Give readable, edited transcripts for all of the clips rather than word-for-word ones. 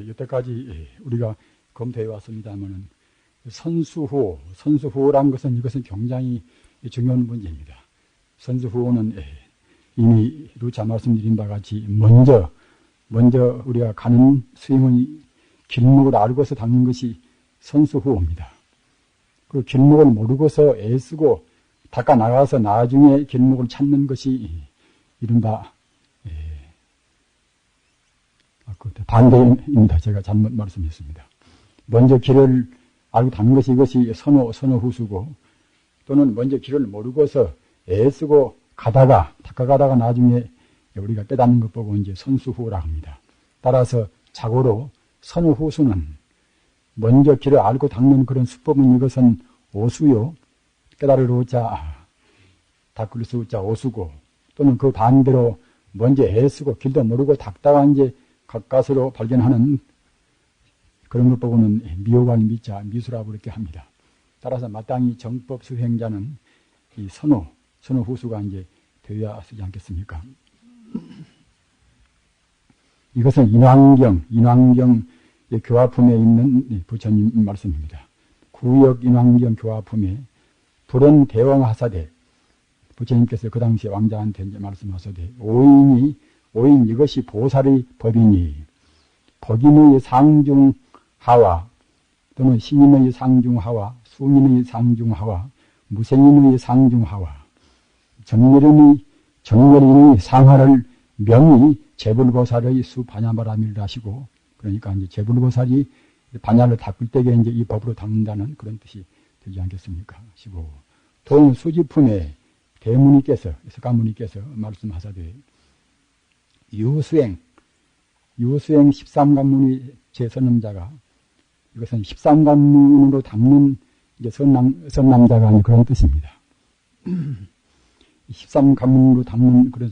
여태까지 우리가 검토해 왔습니다만은 선수후라는 것은 이것은 굉장히 중요한 문제입니다. 선수후는 이미 누차 말씀드린 바와 같이 먼저 우리가 가는 수행의 길목을 알고서 닦는 것이 선수후입니다. 그 길목을 모르고서 애쓰고 닦아 나가서 나중에 길목을 찾는 것이 이른바 반대입니다. 제가 잘못 말씀했습니다. 먼저 길을 알고 닦는 것이 이것이 선후수고, 또는 먼저 길을 모르고서 애쓰고 닦아가다가 나중에 우리가 깨닫는 것 보고 이제 선수후라고 합니다. 따라서 자고로 선후수는 먼저 길을 알고 닦는 그런 수법은 이것은 오수요, 깨달을 오자, 닦을 수 오자 오수고, 또는 그 반대로 먼저 애쓰고 길도 모르고 닦다가 이제 가까스로 발견하는 그런 것 보고는 미호관 미자, 미수라고 그렇게 합니다. 따라서 마땅히 정법 수행자는 이 선후수가 이제 되어야 쓰지 않겠습니까? 이것은 인왕경 교화품에 있는 부처님 말씀입니다. 구역 인왕경 교화품에 불은 대왕하사대, 부처님께서 그 당시 왕자한테 이제 말씀하사대, 오인 이것이 보살의 법이니 법인의 상중하와 또는 신인의 상중하와 수인의 상중하와 무생인의 상중하와 정렬인의 상하를 명의 제불보살의 수반야바라밀을 하시고, 그러니까 이제 제불보살이 반야를 닦을 때에 이제 이 법으로 닦는다는 그런 뜻이 되지 않겠습니까? 하시고, 동수지품에 대무니께서, 석가모니께서 말씀하사되, 유수행 13관문의 제선남자가, 이것은 13관문으로 닦는 이제 선남자가 아닌 그런 뜻입니다. 13관문으로 닦는 그런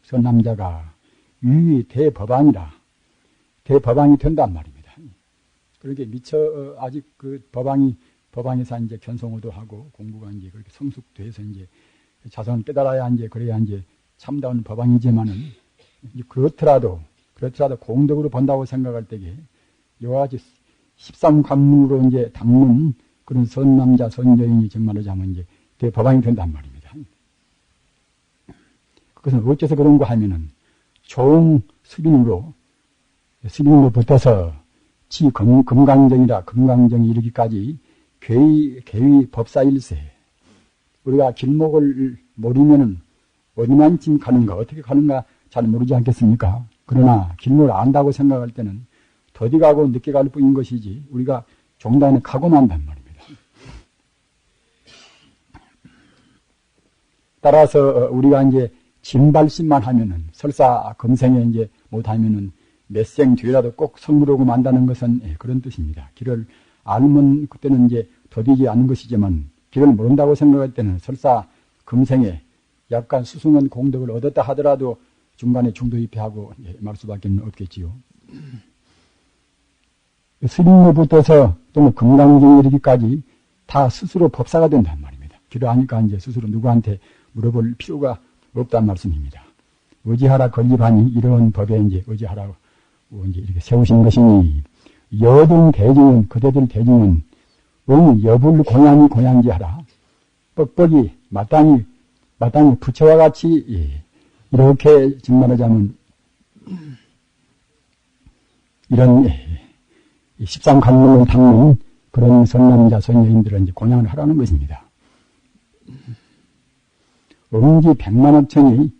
선남자가 유의 대법왕이라, 대법왕이 된단 말입니다. 그렇게 미처 아직 그 법왕에서 이제 견성호도 하고 공부가 이제 그렇게 성숙돼서 이제 자성을 깨달아야 이제 그래야 이제 참다운 법왕이지만은, 그렇더라도 공덕으로 본다고 생각할 때에 이와 같이 13관문으로 이제 닦는 그런 선남자, 선여인이 정말로 자면 이제 대법왕이 된단 말입니다. 그것은 어째서 그런가 하면은 종 수빈으로 붙어서 금강정이 이르기까지 괴의 법사일세. 우리가 길목을 모르면은 어디만쯤 가는가, 어떻게 가는가 잘 모르지 않겠습니까? 그러나 길목을 안다고 생각할 때는 더디 가고 늦게 갈 뿐인 것이지 우리가 종단에 가고 만단 말입니다. 따라서 우리가 이제 진발심만 하면은, 설사 금생에 이제 못하면은 몇 생 뒤라도 꼭 성불하고 만다는 것은 그런 뜻입니다. 길을 알면 그때는 이제 더디지 않은 것이지만, 길을 모른다고 생각할 때는 설사 금생에 약간 수승한 공덕을 얻었다 하더라도 중간에 중도입회하고 말 수밖에 없겠지요. 스님으로부터서 또는 금강정에 이르기까지 다 스스로 법사가 된단 말입니다. 길을 아니까 이제 스스로 누구한테 물어볼 필요가 없단 말씀입니다. 의지하라 건립하니 이런 법에 이제 의지하라고 이제 이렇게 세우신 것이니, 여등 대중은, 그대들 대중은 여불 고양지하라. 뻑뻑이 마땅히 부처와 같이 이렇게 정말하자면 이런 13관문을 닦는 그런 선남자, 선여인들은 이제 공양을 하라는 것입니다. 음지 백만억천이,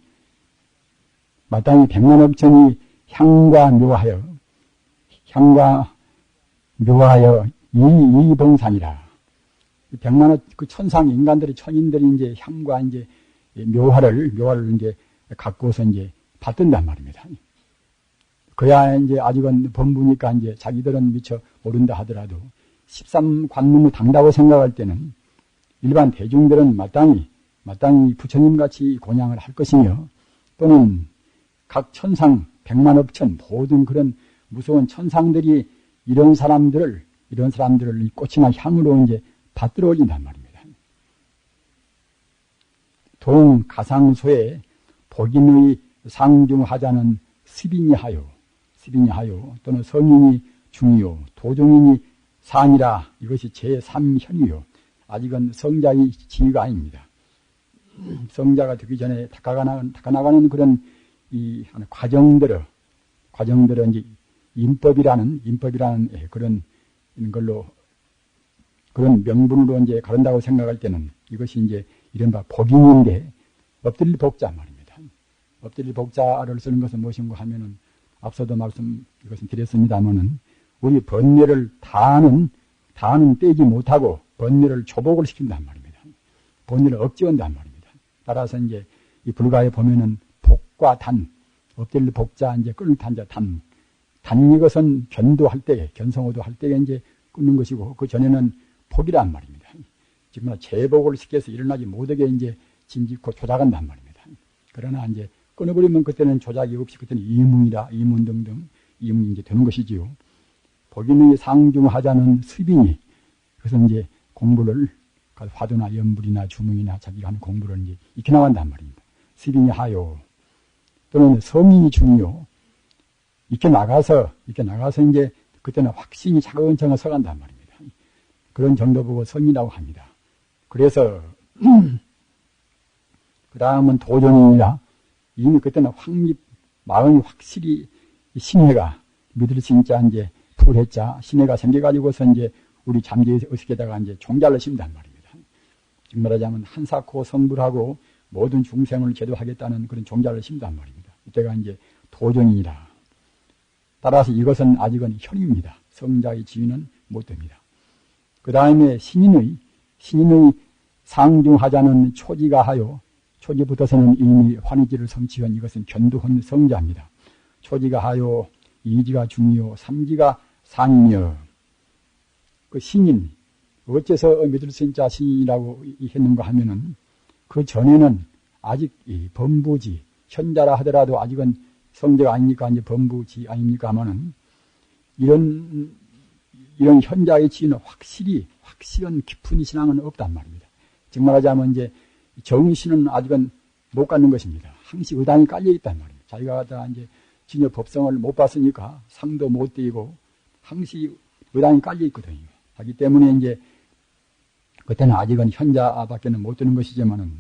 마땅히 백만억천이 향과 묘하여 이봉산이라. 백만억 그 천상 인간들이, 천인들이 이제 향과 이제 묘화를 이제 갖고서 이제 받든단 말입니다. 그야 이제 아직은 범부니까 이제 자기들은 미처 모른다 하더라도 13관문을 당다고 생각할 때는 일반 대중들은 마땅히 부처님 같이 공양을 할 것이며, 또는 각 천상, 백만억천 모든 그런 무서운 천상들이 이런 사람들을 이 꽃이나 향으로 이제 받들어 올린단 말입니다. 동가상소에 복인의 상중하자는 스빈이 하여, 습인이 하요 또는 성인이 중이요 도종인이 산이라 이것이 제3현이요. 아직은 성자의 지위가 아닙니다. 성자가 되기 전에 닦아나가는 그런 이 과정들을 이제 인법이라는 그런 걸로 그런 명분으로 이제 가른다고 생각할 때는 이것이 이제 이른바 복인인데 엎드릴 복자 말입니다. 엎드릴 복자를 쓰는 것은 무엇인가 하면은 앞서도 이것은 드렸습니다만은 우리 번뇌를 다하는 빼지 못하고 번뇌를 조복을 시킨단 말입니다. 번뇌를 억제한단 말입니다. 따라서 이제 이 불가에 보면은 복과 단, 엎드릴 복자 이제 끊을 단자 단 이것은 견도할 때, 견성호도 할 때에 이제 끊는 것이고 그 전에는 복이란 말입니다. 지금 제복을 시켜서 일어나지 못하게 이제 진짓고 조작한단 말입니다. 그러나 이제 끊어버리면 그때는 조작이 없이 그때는 이문 등등 이문이 이제 되는 것이지요. 복인의 상중하자는 습인이 그래서 이제 공부를 화두나 연불이나 주문이나 자기가 하는 공부를 이제 익혀나간단 말입니다. 습인이 하요 또는 성인이 중요 이렇게 나가서 이제 그때는 확신이 차근차근 서간단 말입니다. 그런 정도 보고 성이라고 합니다. 그래서 그 다음은 도전이라 이미 그때는 마음이 확실히 신해가 믿을 진짜 이제 풀했자 신해가 생겨가지고서 이제 우리 잠재의 의식에다가 이제 종자를 심단 말입니다. 즉 말하자면 한사코 성불하고 모든 중생을 제도하겠다는 그런 종자를 심단 말입니다. 이때가 이제 도전이라. 따라서 이것은 아직은 현입니다. 성자의 지위는 못 됩니다. 그 다음에 신인의 상중하자는 초지가 하요. 초지부터서는 이미 환희지를 성취한 이것은 견두한 성자입니다. 초지가 하요, 이지가 중이요, 삼지가 상이며 그 신인 어째서 믿을 수 있는 자 신인이라고 했는가 하면은 그 전에는 아직 이 범부지 현자라 하더라도 아직은 성자가 아니니까 이제 범부지 아닙니까 하면은 이런 현자의 지위는 확실한 깊은 신앙은 없단 말입니다. 즉 말하자면 이제 정신은 아직은 못 갖는 것입니다. 항시 의당이 깔려 있단 말입니다. 자기가 다 이제 진여 법성을 못 봤으니까 상도 못 띄고 항시 의당이 깔려 있거든요. 하기 때문에 이제 그때는 아직은 현자밖에는 못 되는 것이지만은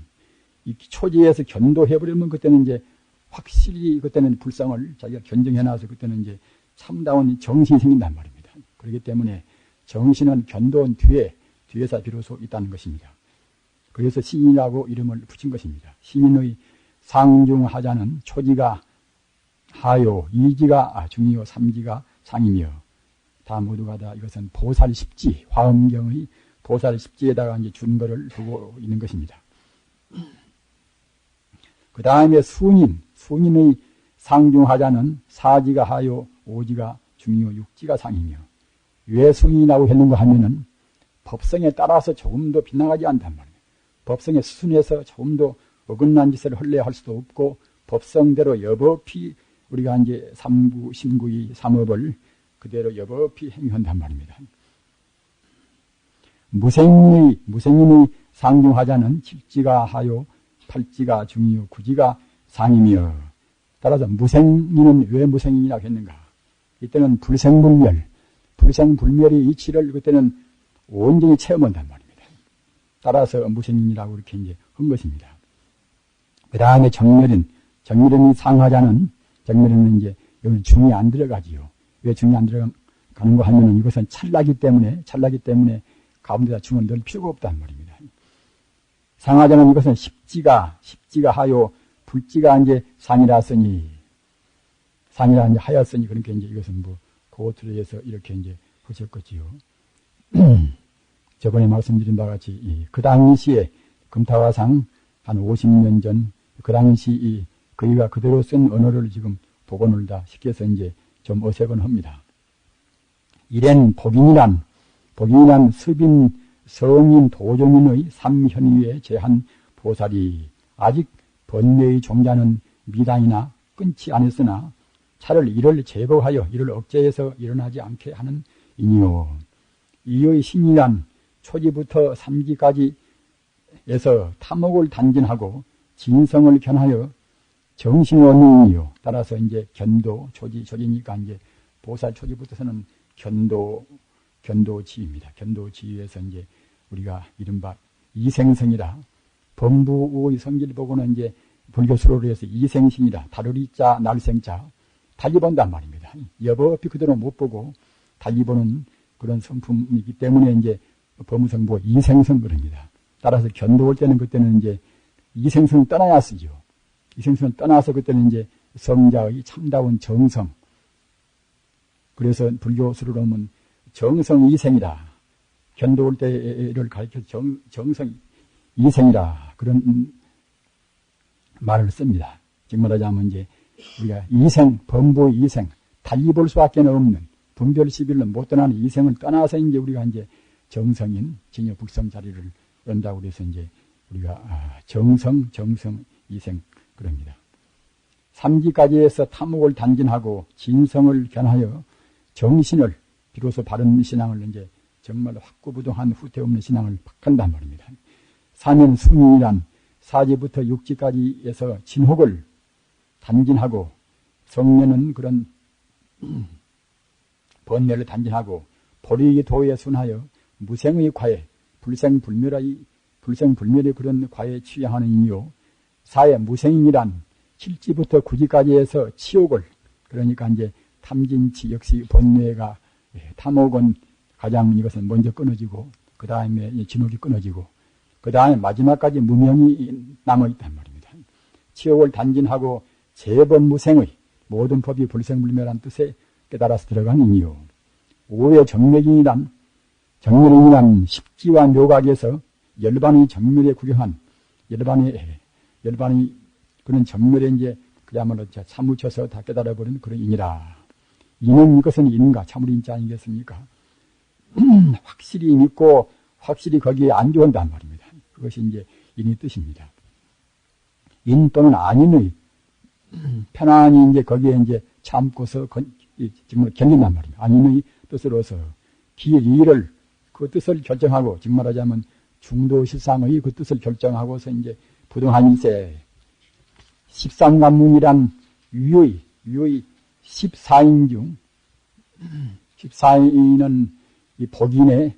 이 초지에서 견도해버리면 그때는 이제 확실히 그때는 불성을 자기가 견정해놔서 그때는 이제 참다운 정신이 생긴단 말입니다. 그렇기 때문에 정신은 견도한 뒤에서 비로소 있다는 것입니다. 그래서 신인이라고 이름을 붙인 것입니다. 신인의 상중하자는 초지가 하요, 이지가 중이요, 삼지가 상이며 다 모두가 다 이것은 보살십지, 화엄경의 보살십지에다가 이제 준 거를 두고 있는 것입니다. 그 다음에 순인의 상중하자는 사지가 하요, 오지가 중이요, 육지가 상이며 왜 순인이라고 했는가 하면은 법성에 따라서 조금 더 빗나가지 않단 말이에요. 법성에 수순해서 조금 더 어긋난 짓을 할래야 할 수도 없고 법성대로 여법히 우리가 이제 삼부, 심구의 삼업을 그대로 여법히 행한단 말입니다. 무생인의 상중하자는 칠지가 하요, 팔지가 중이요, 구지가 상이며 따라서 무생인은 왜 무생인이라고 했는가? 이때는 불생불멸의 이치를 그때는 온전히 체험한단 말입니다. 따라서 무생인이라고 이렇게 이제 한 것입니다. 그 다음에 정멸인이 상하자는 정멸인은 이제 여기는 중이 안 들어가지요. 왜 중이 안 들어가는 거 하면은 이것은 찰나기 때문에 가운데다 중을 넣을 필요가 없단 말입니다. 상하자는 이것은 십지가 하요, 불지가 이제 상이라 이제 하였으니 그러니까 이제 이것은 그것으로 해서 이렇게 이제 하셨겠지요. 저번에 말씀드린 바와 같이 그 당시에 금타화상 한 50년 전 그 당시 그이가 그대로 쓴 언어를 지금 복원을 다 시켜서 이제 좀 어색은 합니다. 이런 복인이란 습인, 성인, 도종인의 삼현위에 제한 보살이 아직 번뇌의 종자는 미단이나 끊지 않았으나 차를 이를 제복하여 이를 억제해서 일어나지 않게 하는 이니요. 이의 신이란 초지부터 삼지까지 에서 탐욕을 단진하고 진성을 견하여 정신의 원흉이요. 따라서 이제 견도, 조지니까 이제 보살 초지부터서는 견도지입니다. 견도지에서 이제 우리가 이른바 이생성이라 범부의 성질 보고는 이제 불교 수로로 해서 이생신이라 다루리자 날생자 달리 본단 말입니다. 여법이 그대로 못 보고 달리 보는 그런 성품이기 때문에 이제 범우성 보고 이생성 그럽니다. 따라서 견도 올 때는 그때는 이제 이생성을 떠나야 쓰죠. 이생성을 떠나서 그때는 이제 성자의 참다운 정성. 그래서 불교 수로로 하면 정성 이생이라. 견도 올 때를 가리켜 정성 이생이라. 그런 말을 씁니다. 즉 말하자면 이제 우리가 이생, 범부 이생, 달리 볼 수밖에 없는 분별 11로 못 떠나는 이생을 떠나서 이제 우리가 이제 정성인 진여 북성 자리를 연다고 그래서 이제 우리가 정성, 이생 그럽니다. 삼지까지 해서 탐욕을 단진하고 진성을 견하여 정신을 비로소 바른 신앙을 이제 정말 확고부동한 후퇴 없는 신앙을 박한단 말입니다. 사면 순이란 사지부터 육지까지 해서 진혹을 단진하고 성면은 그런 번뇌를 단진하고 보리의 도에 순하여 무생의 과에 불생불멸의 그런 과에 취향하는 이요. 사의 무생이란 7지부터 9지까지 해서 치욕을 그러니까 이제 탐진치 역시 번뇌가 탐욕은 가장 이것은 먼저 끊어지고 그 다음에 진혹이 끊어지고 그 다음에 마지막까지 무명이 남아있단 말입니다. 치욕을 단진하고 재범무생의 모든 법이 불생불멸한 뜻에 깨달아서 들어가는 이유. 오해 정맥인이란 십지와 묘각에서 열반의 정멸에 구경한 열반의 그런 정멸에 이제 그야말로 사무쳐서 다 깨달아버리는 그런 인이라. 인은 이것은 인가 참으로 인자 아니겠습니까? 확실히 믿고 확실히 거기에 안주한단 말입니다. 그것이 이제 인의 뜻입니다. 인 또는 안인의 편안히 이제 거기에 이제 참고서 정말 견딘단 말입니다. 안인의 뜻으로서 기리를 그 뜻을 결정하고 즉 말하자면 중도실상의 그 뜻을 결정하고서 이제 부동한 일세 13관문이란 유의 14인 중 14인은 이 복인의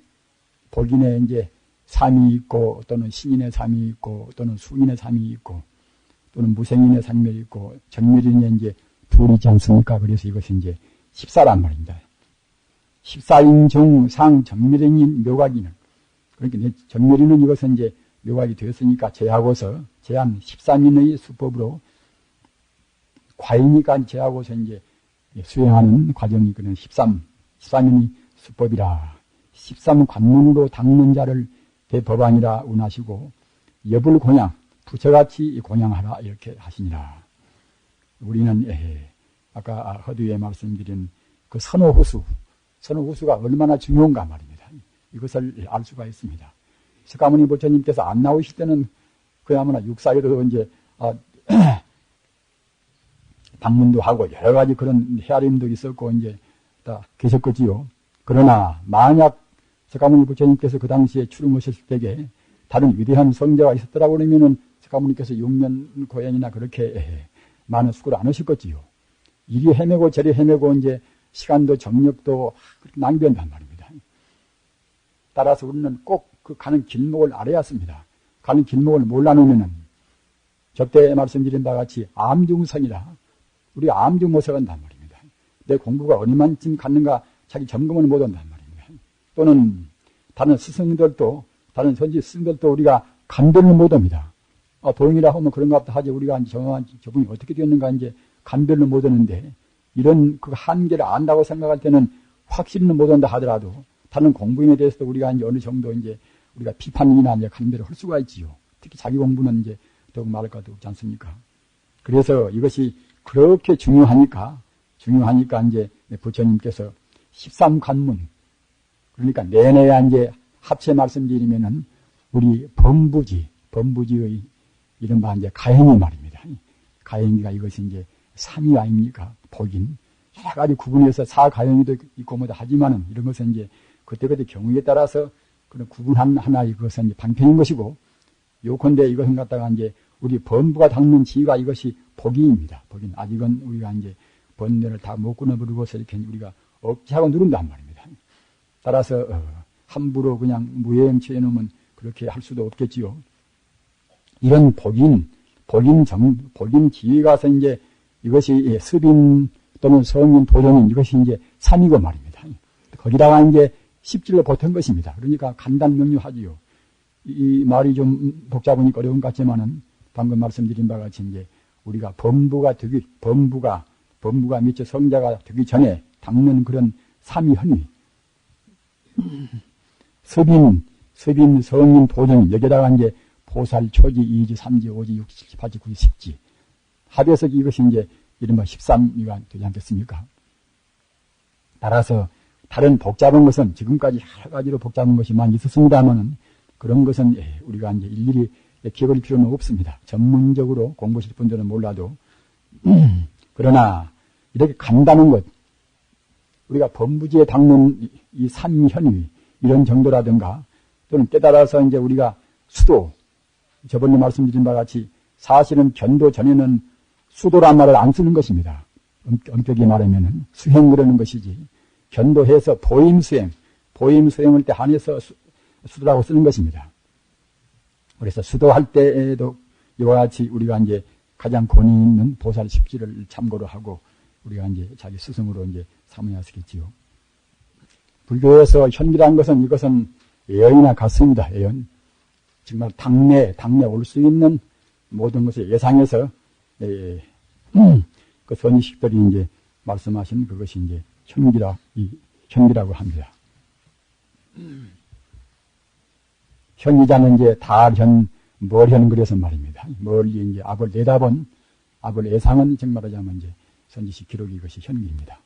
이제 삶이 있고 또는 신인의 삶이 있고 또는 수인의 삶이 있고 또는 무생인의 삶이 있고 정멸인의 이제 둘이 있지 않습니까? 그래서 이것이 이제 14란 말입니다. 14인 중 상 정멸인인 묘각인은 그러니까 정멸인은 이것은 이제 묘각이 되었으니까 제하고서 제한 13인의 수법으로 과인이니까 제하고서 이제 수행하는 과정이 그런 13인의 수법이라 13관문으로 닦는 자를 대법안이라 운하시고 여불 공양 부처같이 공양하라 이렇게 하시니라. 우리는 아까 허두에 말씀드린 그 선호후수가 얼마나 중요한가 말입니다. 이것을 알 수가 있습니다. 석가모니 부처님께서 안 나오실 때는 그야말로 육사에도 이제 방문도 하고 여러 가지 그런 헤아림도 있었고 이제 다 계셨겠지요. 그러나 만약 석가모니 부처님께서 그 당시에 출음하셨을 때에 다른 위대한 성자가 있었더라고 그러면은 석가모니께서 6년 고행이나 그렇게 많은 수고를 안 하셨겠지요. 이리 헤매고 저리 헤매고 이제 시간도 정력도 낭비한단 말입니다. 따라서 우리는 꼭 그 가는 길목을 알아야 합니다. 가는 길목을 몰라놓으면은 저때 말씀드린 바와 같이 암중성이라 우리 암중 못 서간단 말입니다. 내 공부가 얼마만큼 갔는가 자기 점검을 못 한단 말입니다. 또는 다른 스승들도 다른 선지 스승들도 우리가 감별을 못 합니다. 도용이라 하면 그런가 보다 하지 우리가 이제 정확한 저분이 어떻게 되었는가 이제 감별을 못 하는데 이런 그 한계를 안다고 생각할 때는 확실히는 못 한다 하더라도 다른 공부인에 대해서도 우리가 이제 어느 정도 이제 우리가 비판이나 이제 감별을 할 수가 있지요. 특히 자기 공부는 이제 더욱 말할 것도 없지 않습니까? 그래서 이것이 그렇게 중요하니까 이제 부처님께서 13관문 그러니까 내내야 이제 합체 말씀드리면은 우리 범부지의 이른바 이제 가행이 말입니다. 가행이가 이것이 이제 3위 아닙니까? 복인. 여러 가지 구분해서 사가행이도 있고 뭐다 하지만은 이런 것은 이제 그때그때 경우에 따라서 그런 구분한 하나의 그것은 이제 방편인 것이고 요컨대 이것은 갖다가 이제 우리 범부가 닦는 지위가 이것이 복이입니다. 복인. 아직은 우리가 이제 번뇌를 다 못 끊어버리고서 이렇게 우리가 억지하고 누른단 말입니다. 따라서 함부로 그냥 무해행치해 놓으면 그렇게 할 수도 없겠지요. 이런 복인 지위가서 이제 이것이 습인 또는 성인, 도전인 이것이 이제 삼이고 말입니다. 거기다가 이제 십질로 보탠 것입니다. 그러니까 간단명료하지요. 이 말이 좀 복잡하니까 어려운 것 같지만은 방금 말씀드린 바와 같이 이제 우리가 범부가 미처 성자가 되기 전에 닦는 그런 삼위현위, 습인, 성인, 도전인 여기다가 이제 보살, 초지, 이지, 삼지, 오지, 육지, 칠지, 팔지, 구지, 십지 합해서 이것이 이제 이른바 13위가 되지 않겠습니까? 따라서 다른 복잡한 것은 지금까지 여러 가지로 복잡한 것이 많이 있었습니다만은 그런 것은 우리가 이제 일일이 기억할 필요는 없습니다. 전문적으로 공부하실 분들은 몰라도 그러나 이렇게 간다는 것, 우리가 범부지에 닦는 이 삼현위 이런 정도라든가 또는 깨달아서 이제 우리가 수도, 저번에 말씀드린 바와 같이 사실은 견도 전에는 수도란 말을 안 쓰는 것입니다. 엄격히 말하면은 수행 그러는 것이지 견도해서 보임수행을 때 한해서 수도라고 쓰는 것입니다. 그래서 수도할 때에도 이와 같이 우리가 이제 가장 권위 있는 보살 십지를 참고로 하고 우리가 이제 자기 스승으로 이제 삼아야 하겠지요. 불교에서 현기란 것은 이것은 예언이나 같습니다. 예언. 정말 당내 올 수 있는 모든 것을 예상해서 그 선지식들이 이제 말씀하신 그것이 이제 현기라고 합니다. 현기자는 이제 달현, 멀현 그래서 말입니다. 멀리 이제 앞을 내다본, 앞을 예상은 정말 하자면 이제 선지식 기록이 이것이 현기입니다.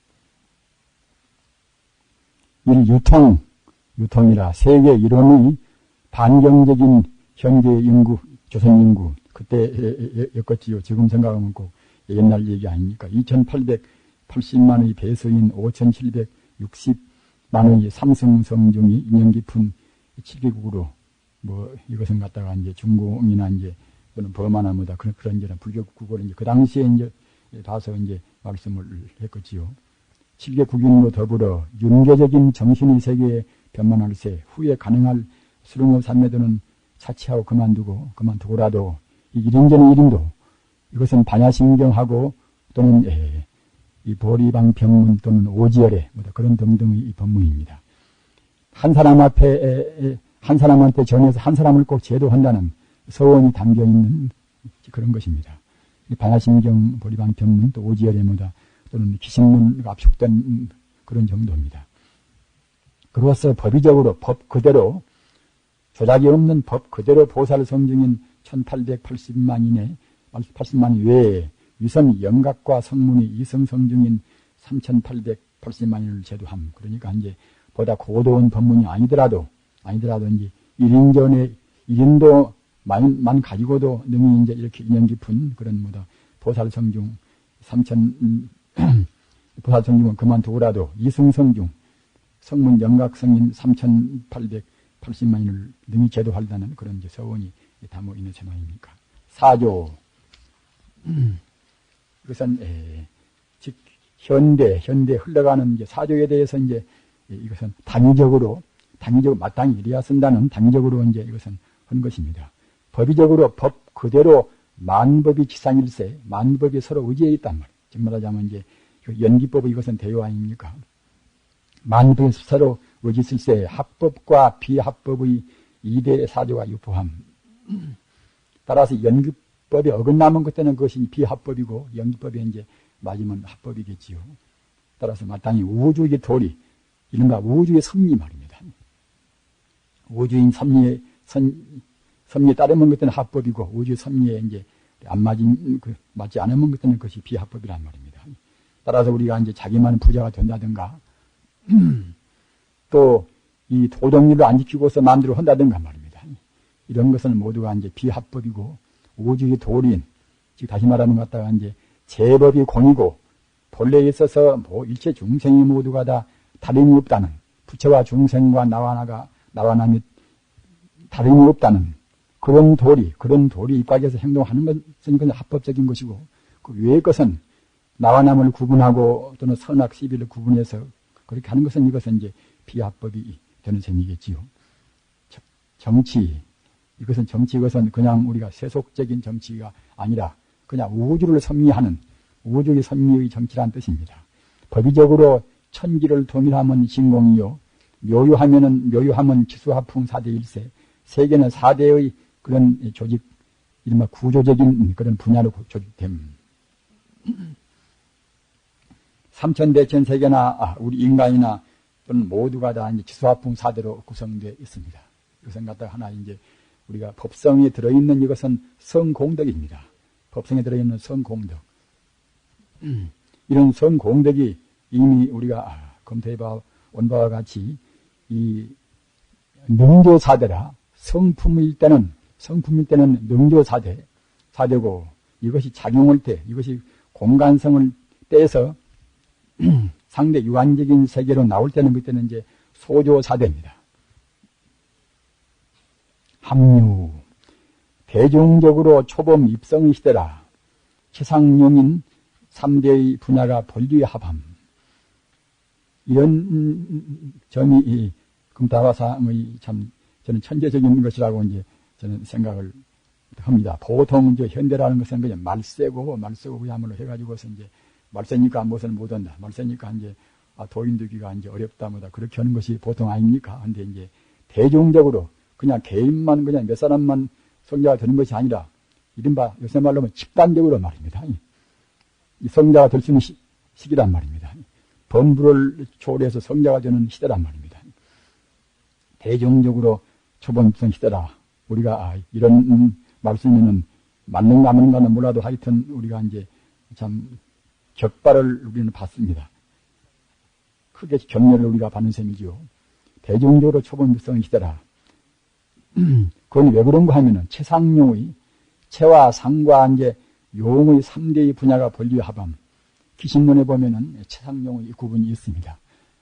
유통이라 세계 이론의 반경적인 현재 인구, 조선 인구, 그때 였겠지요. 지금 생각하면 꼭 옛날 얘기 아닙니까? 2880만의 배서인 5760만의 삼승성 중이 인연 깊은 7개국으로 이것은 갖다가 이제 중공이나 이제 또는 버마나 뭐다 그런 이제 불교국을 이제 그 당시에 이제 봐서 이제 말씀을 했겠지요. 7개국인으로 더불어 윤계적인 정신의 세계에 변만할세 후에 가능할 수능업 삼매도는 차치하고 그만두고라도 이 일인전의 일인도 이것은 반야심경하고 또는 이 보리방평문 또는 오지열애 그런 등등의 이 법문입니다. 한 사람한테 전해서 한 사람을 꼭 제도한다는 서원이 담겨있는 그런 것입니다. 반야심경, 보리방평문 또 오지열애무다 또는 기신문과 압축된 그런 정도입니다. 그로서 법의적으로 법 그대로 조작이 없는 법 그대로 보살 성중인 1880만인의 80만 외에 위선 영각과 성문이 이성 성중인 3880만인을 제도함. 그러니까 이제 보다 고도한 법문이 아니더라도 이제 1인도만 가지고도 능히 이제 이렇게 인연 깊은 그런 보살 성중 보살 성중은 그만두고라도 이승 성중 성문 영각 성인 3880만인을 능히 제도하려는 그런 이제 서원이 담어 있는 제말입니까? 사조. 이것은, 즉, 현대 흘러가는 이제 사조에 대해서 이제 이것은 당위적으로 마땅히 이래야 쓴다는 당위적으로 이제 이것은 한 것입니다. 법의적으로 법 그대로 만법이 지상일세, 만법이 서로 의지해 있단 말이에요. 즉 말하자면 이제 연기법의 이것은 대요 아닙니까? 만법이 서로 의지실세, 합법과 비합법의 이대 사조가 유포함. 따라서 연기법이 어긋나면 그때는 그것이 비합법이고 연기법이 이제 맞으면 합법이겠지요. 따라서 마땅히 우주의 도리, 이른바 우주의 섭리 말입니다. 우주인 섭리에 따르면 그때는 합법이고 우주의 섭리에 이제 안 맞지 않으면 그때는 그것이 비합법이란 말입니다. 따라서 우리가 이제 자기만 부자가 된다든가 또 이 도덕률을 안 지키고서 마음대로 한다든가 말입니다. 이런 것은 모두가 이제 비합법이고 우주의 도리인, 즉 다시 말하면 갖다가 이제 제법이 공이고 본래에 있어서 일체 중생이 모두가 다 다름이 없다는 부처와 중생과 나와 나 및 다름이 없다는 그런 도리 입각해서 행동하는 것은 그냥 합법적인 것이고, 그 외의 것은 나와 남을 구분하고 또는 선악 시비를 구분해서 그렇게 하는 것은 이것은 이제 비합법이 되는 셈이겠지요. 정치, 이것은 그냥 우리가 세속적인 정치가 아니라 그냥 우주를 섭리하는 우주의 섭리의 정치란 뜻입니다. 법의적으로 천기를 통일하면 진공이요, 묘유하면 기수화풍 4대 1세, 세계는 4대의 그런 조직, 이른바 구조적인 그런 분야로 조직됨. 삼천대천 세계나 우리 인간이나 또는 모두가 다 이제 기수화풍 4대로 구성되어 있습니다. 이것은 갖다가 하나 이제 우리가 법성에 들어있는 이것은 성공덕입니다. 법성에 들어있는 성공덕. 이런 성공덕이 이미 우리가 검토해 온 바와 같이 이 능조사대라, 성품일 때는 능조사대고, 이것이 작용할 때, 이것이 공간성을 떼서 상대 유한적인 세계로 나올 때는 그때는 이제 소조사대입니다. 합류, 대중적으로 초범 입성의 시대라, 최상용인 3대의 분야가 본류의 합함. 이런 점이 금다화상의 참 저는 천재적인 것이라고 이제 저는 생각을 합니다. 보통 저 현대라는 것은 그냥 말세고 그야말로 해가지고서 이제 말세니까 무엇을 못한다. 말세니까 이제 도인 되기가 이제 어렵다 뭐다. 그렇게 하는 것이 보통 아닙니까? 근데 이제 대중적으로 그냥 개인만 그냥 몇 사람만 성자가 되는 것이 아니라 이른바 요새 말로 하면 집단적으로 말입니다. 이 성자가 될 수 있는 시기란 말입니다. 범부를 초월해서 성자가 되는 시대란 말입니다. 대중적으로 초범성 시대라. 우리가 이런 말씀에는 맞는가 안 맞는가는 몰라도 하여튼 우리가 이제 참 격발을 우리는 받습니다. 크게 격려를 우리가 받는 셈이죠. 대중적으로 초범성 시대라. 그건 왜 그런가 하면은 최상용의 체와 상과 이제 용의 3대의 분야가 본류의 합함. 기신론에 보면은 최상용의 구분이 있습니다.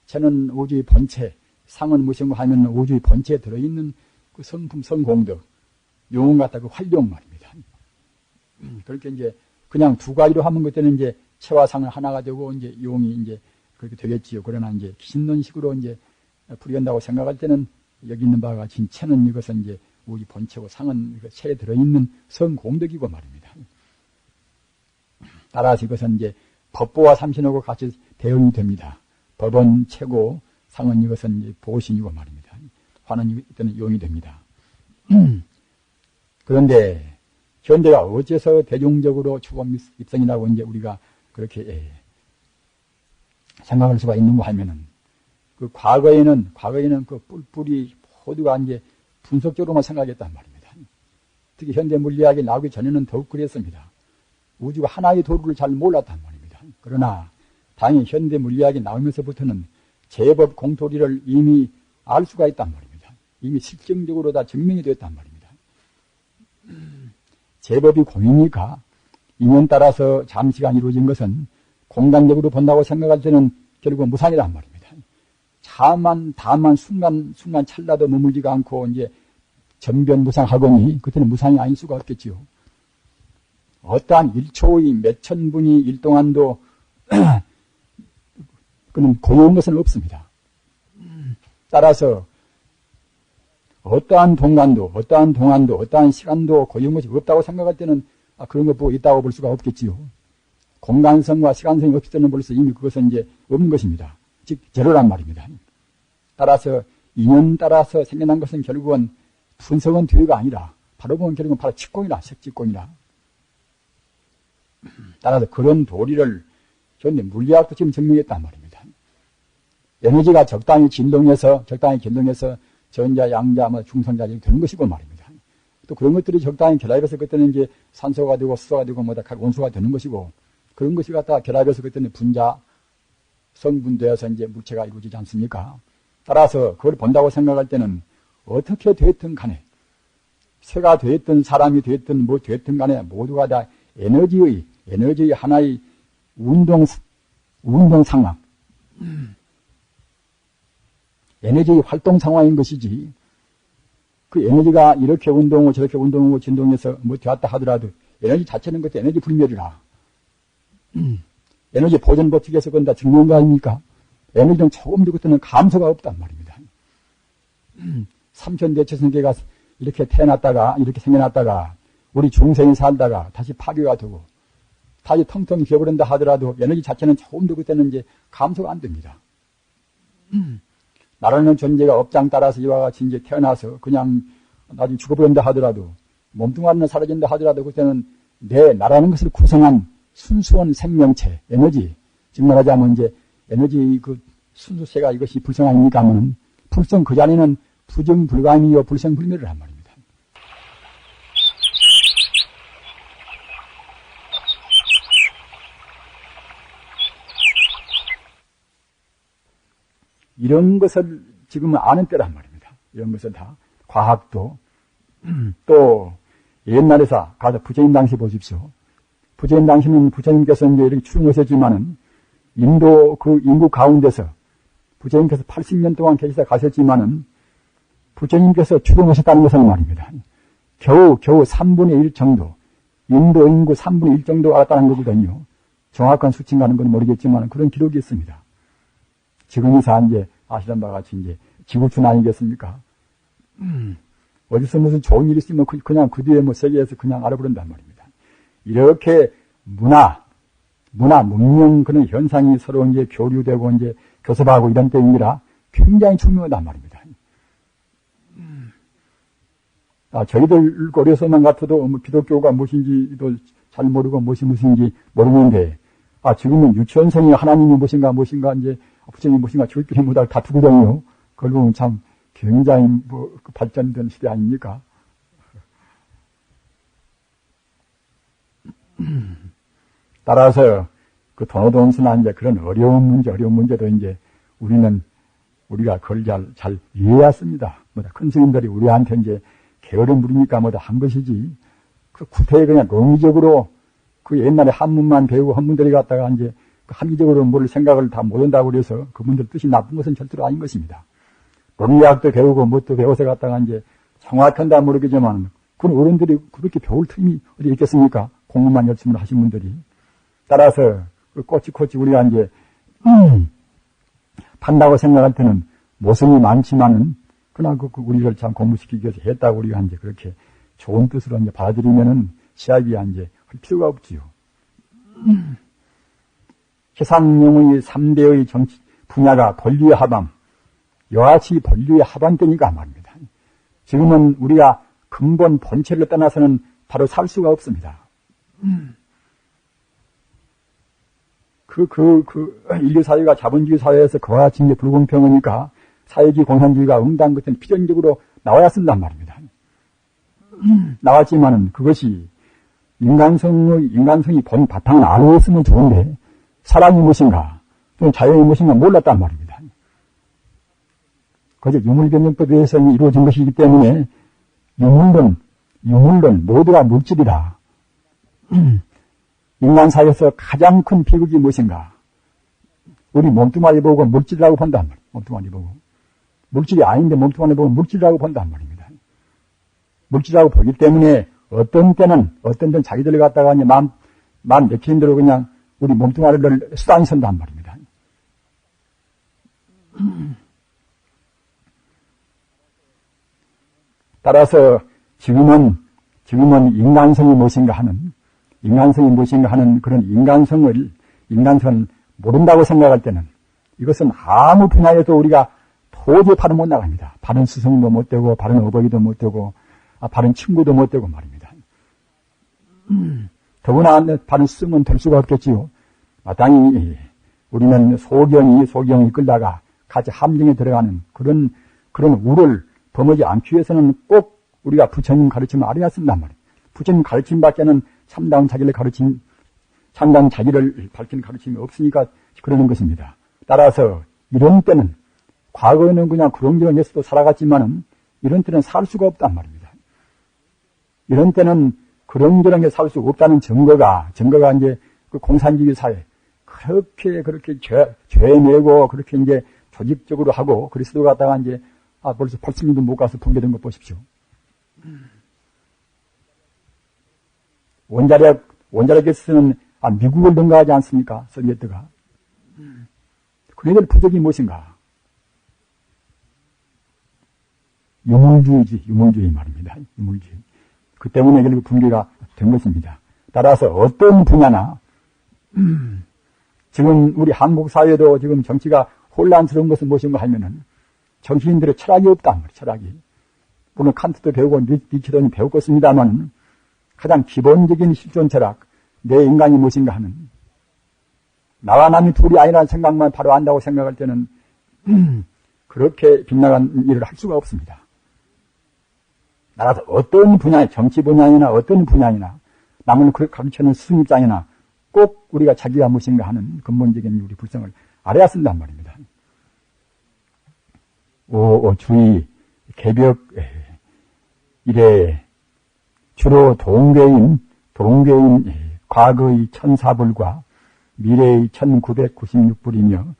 체는 우주의 본체, 상은 무엇인가 하면 우주의 본체에 들어있는 그 성품, 성공덕, 용은 갖다 그 활용 말입니다. 그렇게 이제 그냥 두 가지로 하면 그때는 이제 체와 상을 하나가 되고 이제 용이 이제 그렇게 되겠지요. 그러나 이제 기신론식으로 이제 풀이한다고 생각할 때는 여기 있는 바가 같이 체는 이것은 이제 우리 본체고 상은 체에 들어있는 성공덕이고 말입니다. 따라서 이것은 이제 법보와 삼신하고 같이 대응이 됩니다. 법은 체고 상은 이것은 이제 보신이고 말입니다. 화는 이때는 용이 됩니다. 그런데 현대가 어째서 대중적으로 초범 입성이라고 이제 우리가 그렇게 생각할 수가 있는가 하면은 그 과거에는 그 뿔뿔이 모두가 이제 분석적으로만 생각했단 말입니다. 특히 현대 물리학이 나오기 전에는 더욱 그랬습니다. 우주가 하나의 도를 잘 몰랐단 말입니다. 그러나 당연히 현대 물리학이 나오면서부터는 제법 공토리를 이미 알 수가 있단 말입니다. 이미 실증적으로 다 증명이 되었단 말입니다. 제법이 공이니까 인연 따라서 잠시간 이루어진 것은 공간적으로 본다고 생각할 때는 결국 무상이란 말입니다. 다만 순간 찰나도 머물지가 않고 이제 전변 무상하거니 그때는 무상이 아닐 수가 없겠지요. 어떠한 1초의 몇천 분이 일 동안도 그는 고요한 것은 없습니다. 따라서 어떠한 동안도, 어떠한 시간도 고요한 것이 없다고 생각할 때는 그런 것 보고 있다고 볼 수가 없겠지요. 공간성과 시간성이 없을 때는 벌써 이미 그것은 이제 없는 것입니다. 즉 제로란 말입니다. 따라서 인연 따라서 생겨난 것은 결국은 분석은 뒤가 아니라 바로 보면 결국은 바로 직공이라, 색직공이라. 따라서 그런 도리를 현대 물리학도 지금 증명했단 말입니다. 에너지가 적당히 진동해서 전자, 양자, 중성자 이렇게 되는 것이고 말입니다. 또 그런 것들이 적당히 결합해서 그때는 이제 산소가 되고 수소가 되고 각 원소가 되는 것이고 그런 것이 갖다가 결합해서 그때는 분자 성분되어서 이제 물체가 이루어지지 않습니까? 따라서 그걸 본다고 생각할 때는 어떻게 됐든 간에 새가 됐든 사람이 됐든 뭐 됐든 간에 모두가 다 에너지의 하나의 운동 상황, 에너지의 활동 상황인 것이지 그 에너지가 이렇게 운동하고 저렇게 운동하고 진동해서 뭐 되었다 하더라도 에너지 자체는 것도 에너지 불멸이라. 에너지 보존 법칙에서 그건 다 증명한 거 아닙니까? 에너지는 조금도 그때는 감소가 없단 말입니다. 삼천대천세계가 이렇게 태어났다가 이렇게 생겨났다가 우리 중생이 살다가 다시 파괴가 되고 다시 텅텅 비어버린다 하더라도 에너지 자체는 조금도 그때는 이제 감소가 안 됩니다. 나라는 존재가 업장 따라서 이와 같이 이제 태어나서 그냥 나중에 죽어버린다 하더라도 몸뚱아리는 사라진다 하더라도 그때는 내 나라는 것을 구성한 순수한 생명체, 에너지, 즉 말하자면 이제 에너지 그 순수체가 이것이 불성 아닙니까 하면 불성 그 자리는 부정 불가이요 불성 불멸을 한 말입니다. 이런 것을 지금은 아는 때란 말입니다. 이런 것을 다 과학도 또 옛날에서 가서 부처님 당시 보십시오. 부처님 당시는 부처님께서 이제 이렇게 출연하셨지만은 인도 그 인구 가운데서 부처님께서 80년 동안 계시다 가셨지만은 부처님께서 출연하셨다는 것은 말입니다. 겨우 3분의 1 정도, 인도 인구 3분의 1 정도 알았다는 거거든요. 정확한 수치인가는 건 모르겠지만 그런 기록이 있습니다. 지금 이사 이제 아시던 바와 같이 이제 지구촌 아니겠습니까? 어디서 무슨 좋은 일이 있으면 그냥 그 뒤에 뭐 세계에서 그냥 알아버린단 말입니다. 이렇게 문명 그런 현상이 서로 이제 교류되고 이제 교섭하고 이런 때이라 굉장히 중요하단 말입니다. 저희들 고려서만 같아도 뭐 기독교가 무엇인지도 잘 모르고 무엇이 무엇인지 모르는데, 지금은 유치원생이 하나님이 무엇인가 이제 부처님이 무엇인가 저희끼리 뭐 다투거든요. 그걸 보면 참 굉장히 발전된 시대 아닙니까? 따라서 그 도노동수나 이제 그런 어려운 문제도 이제 우리가 그걸 잘 이해했습니다. 큰 스님들이 우리한테 이제 게으름 부리니까 한 것이지. 그 구태에 그냥 논리적으로 그 옛날에 한문만 배우고 한문들이 갔다가 이제 그 합리적으로 뭘 생각을 다 못한다고 그래서 그분들 뜻이 나쁜 것은 절대로 아닌 것입니다. 논리학도 배우고 뭣도 배워서 갔다가 이제 정확한다 모르겠지만 그런 어른들이 그렇게 배울 틈이 어디 있겠습니까? 공부만 열심히 하신 분들이. 따라서 그 꼬치꼬치 우리가 이제 판다고 생각할 때는 모성이 많지만은 그러나 우리를 참 공부시키기 위해서 했다고 우리가 이제 그렇게 좋은 뜻으로 이제 받아들이면은 시합이 이제 할 필요가 없지요. 해상용의 3대의 정치 분야가 본류의 하반, 여하치 본류의 하반 때니까 말입니다. 지금은 우리가 근본 본체를 떠나서는 바로 살 수가 없습니다. 인류 사회가 자본주의 사회에서 그와 같이 이제 불공평하니까 사회주의 공산주의가 응당 같은 필연적으로 나와야 쓴단 말입니다. 나왔지만은 그것이 인간성이 본 바탕은 알고 있으면 좋은데 사랑이 무엇인가, 또 자연이 무엇인가 몰랐단 말입니다. 그저 유물변경법에 의해서 이루어진 것이기 때문에 유물론 모두가 물질이라. 인간 사회에서 가장 큰 비극이 무엇인가? 우리 몸뚱아리 보고 물질이라고 본단 말이에요. 몸뚱아리 보고. 물질이 아닌데 몸뚱아리 보고 물질이라고 본단 말입니다. 물질이라고 보기 때문에 어떤 때는 자기들이 갖다가 이제 마음 내키는 대로 그냥 우리 몸뚱아리를 수단이 선단 말입니다. 따라서 지금은 인간성이 무엇인가 하는 그런 인간성을 모른다고 생각할 때는 이것은 아무 분야에도 우리가 도저히 발은 못 나갑니다. 바른 스승도 못 되고, 바른 어버이도 못 되고, 바른 친구도 못 되고 말입니다. 더구나 바른 스승은 될 수가 없겠지요. 마땅히 우리는 소경이 끌다가 같이 함정에 들어가는 그런 우를 범하지 않기 위해서는 꼭 우리가 부처님 가르침을 알아야 쓴단 말이에요. 부처님 가르침 밖에는 참다운 자기를 밝히는 가르침이 없으니까 그러는 것입니다. 따라서 이런 때는 과거에는 그냥 그런저런 예수도 살아갔지만은 이런 때는 살 수가 없단 말입니다. 이런 때는 그런저런 게 살 수가 없다는 증거가 이제 그 공산주의 사회 그렇게 죄 내고 그렇게 이제 조직적으로 하고 그리스도 갔다가 이제 벌써 80년도 못 가서 붕괴된 거 보십시오. 원자력에서는 미국을 능가하지 않습니까? 소비에트가. 그네들 부족이 무엇인가? 유물주의 말입니다. 유물주의. 그 때문에 결국 붕괴가 된 것입니다. 따라서 어떤 분야나, 지금 우리 한국 사회도 지금 정치가 혼란스러운 것은 무엇인가 하면은 정치인들의 철학이 없단 말이에요, 철학이. 물론 칸트도 배우고 니체도 배웠겠습니다만 가장 기본적인 실존 철학, 내 인간이 무엇인가 하는, 나와 남이 둘이 아니라는 생각만 바로 안다고 생각할 때는 그렇게 빗나간 일을 할 수가 없습니다. 나라서 어떤 분야, 정치 분야이나 어떤 분야이나 남을 가르치는 스승 입장이나 꼭 우리가 자기가 무엇인가 하는 근본적인 우리 불성을 알아야 쓴단 말입니다. 주의 개벽 이래 주로 동괴인 과거의 1004불과 미래의 1996불이며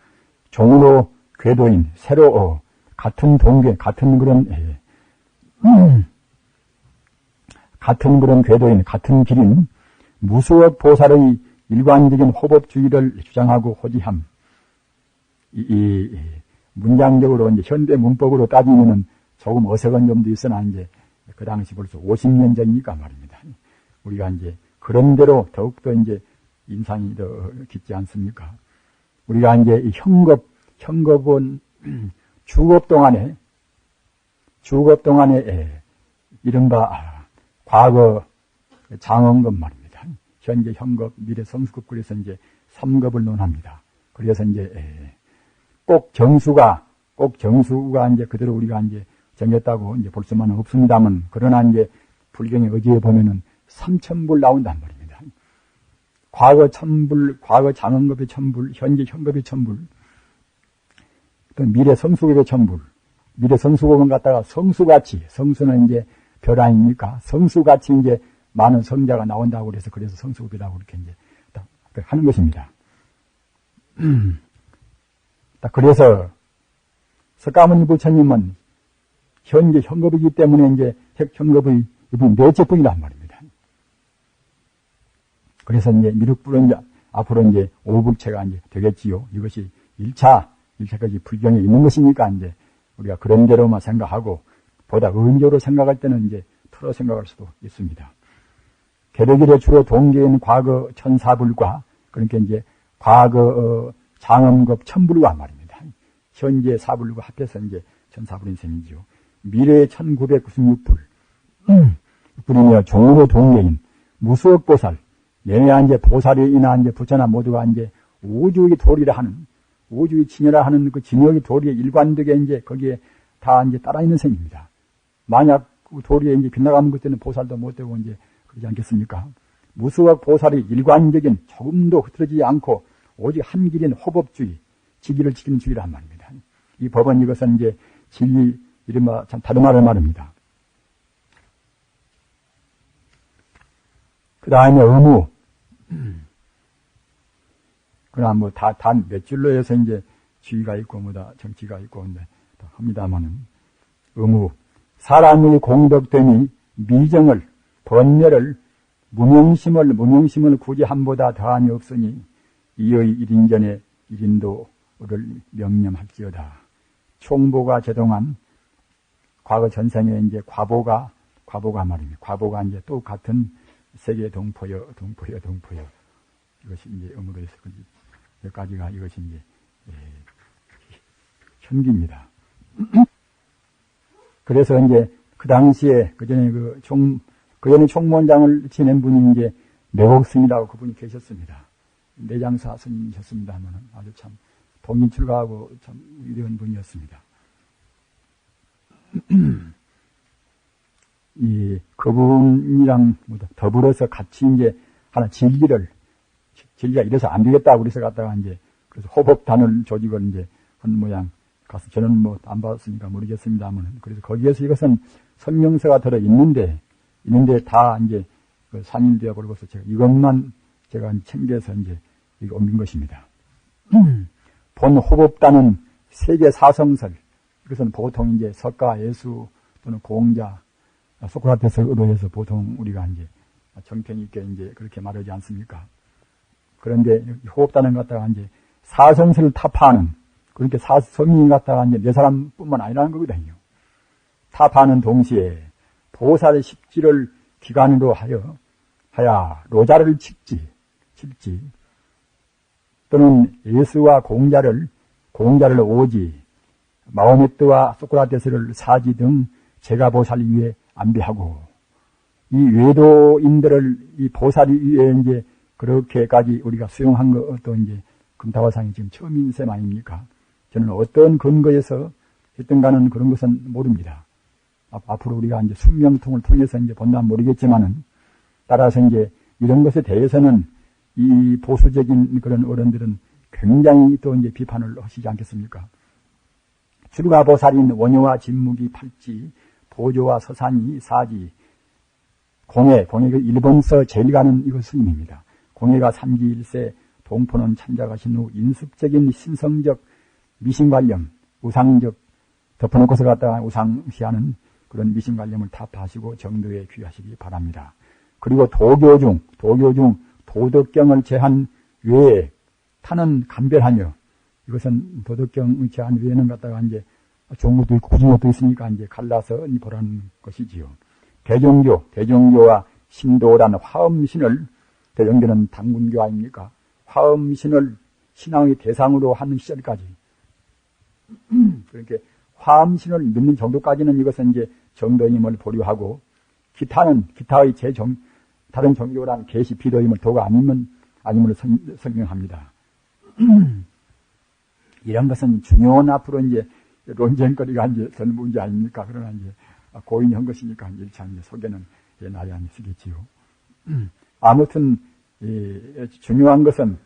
종으로 궤도인 새로 같은 동괴 같은 그런 궤도인 같은 길인 무수억 보살의 일관적인 호법주의를 주장하고 호지함. 이 문장적으로 이제 현대 문법으로 따지면은 조금 어색한 점도 있으나 이제 그 당시 벌써 50년 전이니까 말입니다. 우리가 이제 그런 대로 더욱더 이제 인상이 더 깊지 않습니까? 우리가 이제 현겁은 주겁 동안에 이른바 과거 장언급 말입니다. 현재 현겁, 미래 성수급, 그래서 이제 3급을 논합니다. 그래서 이제 꼭 정수가 이제 그대로 우리가 이제 정했다고 이제 볼 수만은 없습니다만, 그러나 이제 불경의 의지에 보면은 3000불 나온단 말입니다. 과거 1000불, 과거 장언급의 1000불, 현재 현급의 1000불, 또 미래 성수급의 1000불, 미래 성수급은 갖다가 성수같이, 성수는 이제 별 아닙니까? 성수같이 이제 많은 성자가 나온다고 그래서 성수급이라고 이렇게 이제 딱 하는 것입니다. 그래서 석가모니 부처님은 현재 현급이기 때문에 이제 현급의 넷째 분이란 말입니다. 그래서 이제 미륵불은 이제 앞으로 이제 5불체가 이제 되겠지요. 이것이 1차까지 불경에 있는 것이니까 이제 우리가 그런 대로만 생각하고 보다 은조로 생각할 때는 이제 틀어 생각할 수도 있습니다. 개력일에 주로 동계인 과거 1004불과 그러니까 이제 과거 장엄급 1000불과 말입니다. 현재 4불과 합해서 이제 1004불인 셈이지요. 미래의 1996불. 불이며 종으로 동계인 무수억 보살. 얘네야 이제 보살이나 이제 부처나 모두가 이제 우주의 도리라 하는, 우주의 진여라 하는 그 진여의 도리에 일관되게 이제 거기에 다 이제 따라 있는 셈입니다. 만약 그 도리에 이제 빗나가는 것들은 보살도 못 되고 이제 그러지 않겠습니까? 무수억 보살이 일관적인 조금도 흐트러지지 않고 오직 한 길인 호법주의, 지기를 지키는 주의란 말입니다. 이 법은 이것은 이제 진리, 이른바 참 다른 말을 말합니다. 그 다음에 의무. 그러나 뭐 단 몇 줄로 해서 이제 주의가 있고 뭐다 정치가 있고 근데 합니다만은 의무. 사람의 공덕됨이 미정을, 번뇌를, 무명심을 굳이 함보다 더함이 없으니 이의 일인전에 일인도를 명념할지어다. 총보가 제동한 과거 전생에 이제 과보가 말입니다. 과보가 이제 또 같은 세계 동포여. 이것이 이제 의무로 해서 여기까지가 이것이 이제 현기입니다. 그래서 이제 그 당시에 그전에 그전에 총무원장을 지낸 분이 이제 매곡스님이라고 그분이 계셨습니다. 내장사 스님이셨습니다만 아주 참 동인출가하고 참 위대한 분이었습니다. 그분이랑 더불어서 같이 이제 하나 진리가 이래서 안 되겠다고 그래서 갔다가 이제 그래서 호법단을 조직을 이제 한 모양 가서 저는 뭐 안 받았으니까 모르겠습니다만 그래서 거기에서 이것은 성명서가 들어 있는데 다 이제 그 상인되어 버리고서 제가 이것만 제가 챙겨서 이제 이거 옮긴 것입니다. 본 호법단은 세계 사성설, 이것은 보통 이제 석가, 예수 또는 공자, 소크라테스를 의뢰해서 보통 우리가 이제 정평 있게 이제 그렇게 말하지 않습니까? 그런데 호흡단을 갖다가 이제 사성설을 타파하는, 그렇게 사성이 갖다가 이제 네 사람뿐만 아니라는 거거든요. 타파하는 동시에 보살 십지를 기관으로 하야 로자를 칠지 또는 예수와 공자를 오지 마호메트와 소크라테스를 사지 등 제가보살 위에 안배하고 이 외도인들을 이 보살 위에 이제 그렇게까지 우리가 수용한 것도 이제 금타화상이 지금 처음인 셈 아닙니까? 저는 어떤 근거에서 했던가는 그런 것은 모릅니다. 앞으로 우리가 이제 숙명통을 통해서 이제 본다면 모르겠지만은 따라서 이제 이런 것에 대해서는 이 보수적인 그런 어른들은 굉장히 또 이제 비판을 하시지 않겠습니까? 출가보살인 원효와 진묵이 팔지, 보조와 서산이 사지, 공예가 일본서 제일 가는 이거 스님입니다. 공예가 삼지일세, 동포는 참작하신 후 인습적인 신성적 미신관념, 우상적 덮어놓고서 갖다가 우상시하는 그런 미신관념을 타파하시고 정도에 귀하시기 바랍니다. 그리고 도교 중 도덕경을 제한 외에 타는 간별하며, 이것은 도덕경 제한 외에는 갖다가 이제 좋은 것도 있고 굳은 것도 있으니까 이제 갈라서 보라는 것이지요. 대종교와 신도라는 화엄신을, 대종교는 당군교 아닙니까? 화엄신을 신앙의 대상으로 하는 시절까지, 그렇게 화엄신을 믿는 정도까지는 이것은 이제 정도임을 보류하고, 기타의 다른 종교란 계시 비도임을 도가 아님을 설명합니다. 이런 것은 중요한 앞으로 이제 논쟁거리가 이제 될 문제 아닙니까? 그러나 이제 고인이 한 것이니까 일차 이제 소개는 나야 쓰겠지요. 아무튼 중요한 것은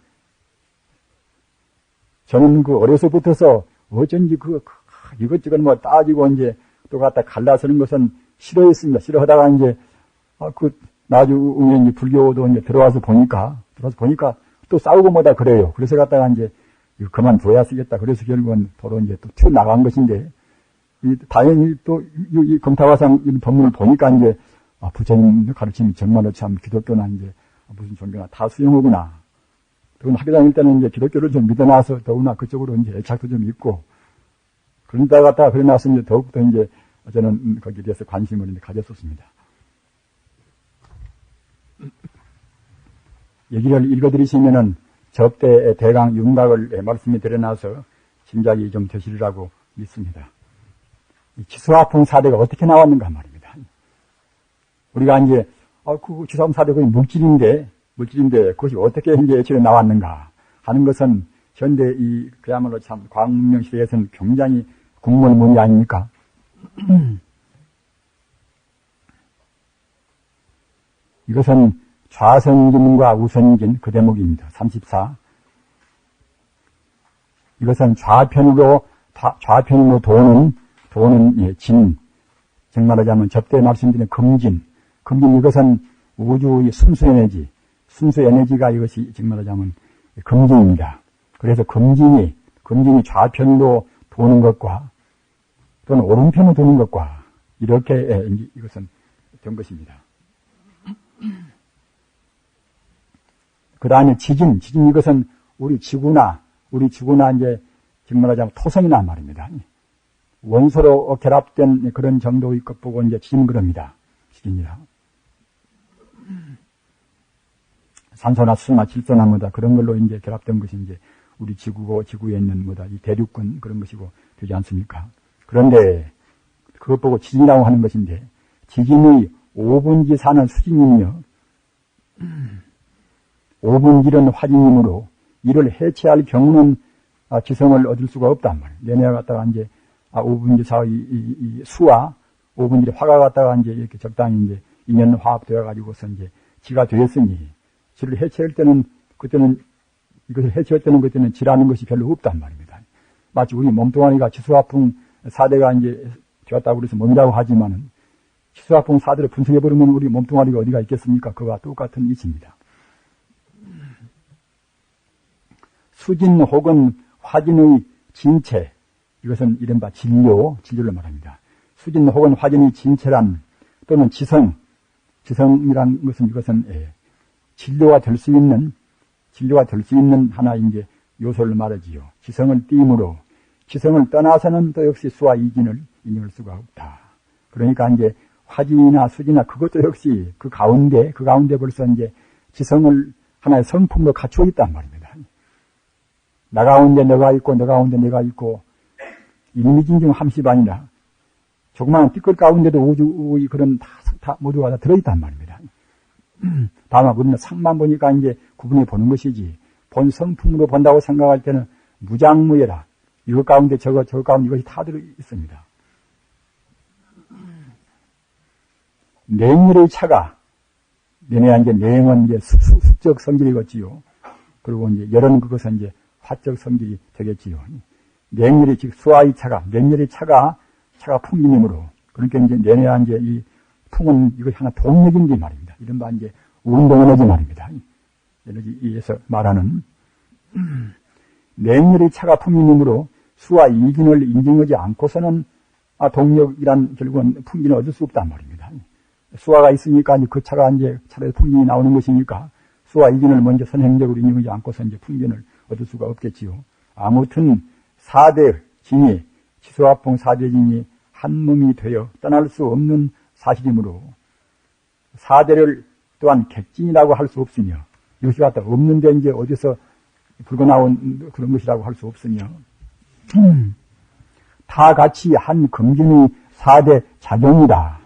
저는 그 어려서부터서 어쩐지 이것저것 뭐 따지고 이제 또 갖다 갈라서는 것은 싫어했습니다. 싫어하다가 이제 나중에 이제 불교도 이제 들어와서 보니까 또 싸우고 뭐다 그래요. 그래서 갖다가 이제 그만둬야 쓰겠다. 그래서 결국은 도로 이제 또 튀어나간 것인데, 다행히 또 이 금타화상 이 법문을 보니까 이제 부처님 가르침이 정말로 참 기독교나 이제 무슨 종교나 다 수용하구나. 그건 학교 다닐 때는 이제 기독교를 좀 믿어놔서 더구나 그쪽으로 이제 애착도 좀 있고, 그러다 갔다가 그래 나서 이제 더욱더 이제 저는 거기에 대해서 관심을 이제 가졌었습니다. 얘기를 읽어드리시면은 접대 대강 윤곽을 말씀이 드러나서 짐작이 좀 되시리라고 믿습니다. 이 지수화풍 사대가 어떻게 나왔는가 말입니다. 우리가 이제 그 지수화풍 사대가 물질인데 그것이 어떻게 이제 애초에 나왔는가 하는 것은 현대 그야말로 참 과학문명 시대에서는 굉장히 궁금한 문제 아닙니까? 이것은 좌선진과 우선진 그 대목입니다. 34. 이것은 좌편으로 도는 진, 정말하자면 접대 말씀드린 금진 이것은 우주의 순수 에너지가 이것이 정말하자면 금진입니다. 그래서 금진이 좌편으로 도는 것과 또는 오른편으로 도는 것과 이렇게 이것은 된 것입니다. 그 다음에 지진 이것은 우리 지구나 이제 정말하자면 토성이나 말입니다. 원소로 결합된 그런 정도의 것 보고 이제 지진 그럽니다. 지진이라. 산소나 수소나 질소나 뭐다 그런 걸로 이제 결합된 것이 이제 우리 지구고 지구에 있는 이 대륙군 그런 것이고 되지 않습니까? 그런데 그것 보고 지진이라고 하는 것인데, 지진의 5분지 4는 수진이며 5분지는 화진이므로 이를 해체할 경우는 지성을 얻을 수가 없단 말이에요. 내내가 갖다가 이제 5분지 4의 이 수와 5분지 화가 갖다가 이제 이렇게 적당히 이제 인연 화합되어 가지고서 이제 지가 되었으니, 지를 해체할 때는 이것을 해체할 때는 그때는 지라는 것이 별로 없단 말입니다. 마치 우리 몸뚱아리가 지수화풍 4대가 이제 되었다고 그래서 몸이라고 하지만은 지수화풍 4대를 분석해버리면 우리 몸뚱아리가 어디가 있겠습니까? 그와 똑같은 이치입니다. 수진 혹은 화진의 진체, 이것은 이른바 진료를 말합니다. 수진 혹은 화진의 진체란 또는 지성이란 것은 이것은 진료가 될 수 있는 하나의 이제 요소를 말하지요. 지성을 띠므로 지성을 떠나서는 또 역시 수와 이진을 인정할 수가 없다. 그러니까 이제 화진이나 수진이나 그것도 역시 그 가운데 벌써 이제 지성을 하나의 성품으로 갖추어 있단 말입니다. 나 가운데 너가 있고, 너 가운데 내가 있고, 일미진중 함시반이라 조그마한 띠끌 가운데도 우주의 그런 다 모두가 다 들어있단 말입니다. 다만 우리는 상만 보니까 이제 구분해 보는 것이지, 본 성품으로 본다고 생각할 때는 무장무예라. 이것 가운데 저것 가운데 이것이 다 들어있습니다. 냉열의 차가, 내내한 이제 냉은 이제 수적 성질이겠지요. 그리고 이제 열은 그것은 이제 화적 성질이 되겠지요. 냉열의 즉 수와의 차가, 냉열의 차가 풍기님으로, 그러니까 이제 내내한 이제 이 풍은 이것이 하나 동력인데 말입니다. 이른바 이제 운동에너지 말입니다. 에너지에서 말하는 냉열의 차가 풍기님으로 수와 이균을 인정하지 않고서는 동력이란 결국은 풍기는 얻을 수 없단 말입니다. 수화가 있으니까 그 차가 이제 차라리 풍진이 나오는 것이니까 수와 이균을 먼저 선행적으로 인정하지 않고서 이제 풍진을 얻을 수가 없겠지요. 아무튼 4대 진이, 지수화풍 4대 진이 한 몸이 되어 떠날 수 없는 사실이므로 4대를 또한 객진이라고 할 수 없으며, 이것이 갖다 없는데 이제 어디서 불거나온 그런 것이라고 할 수 없으며, 다 같이 한 금진이 4대 작용이다.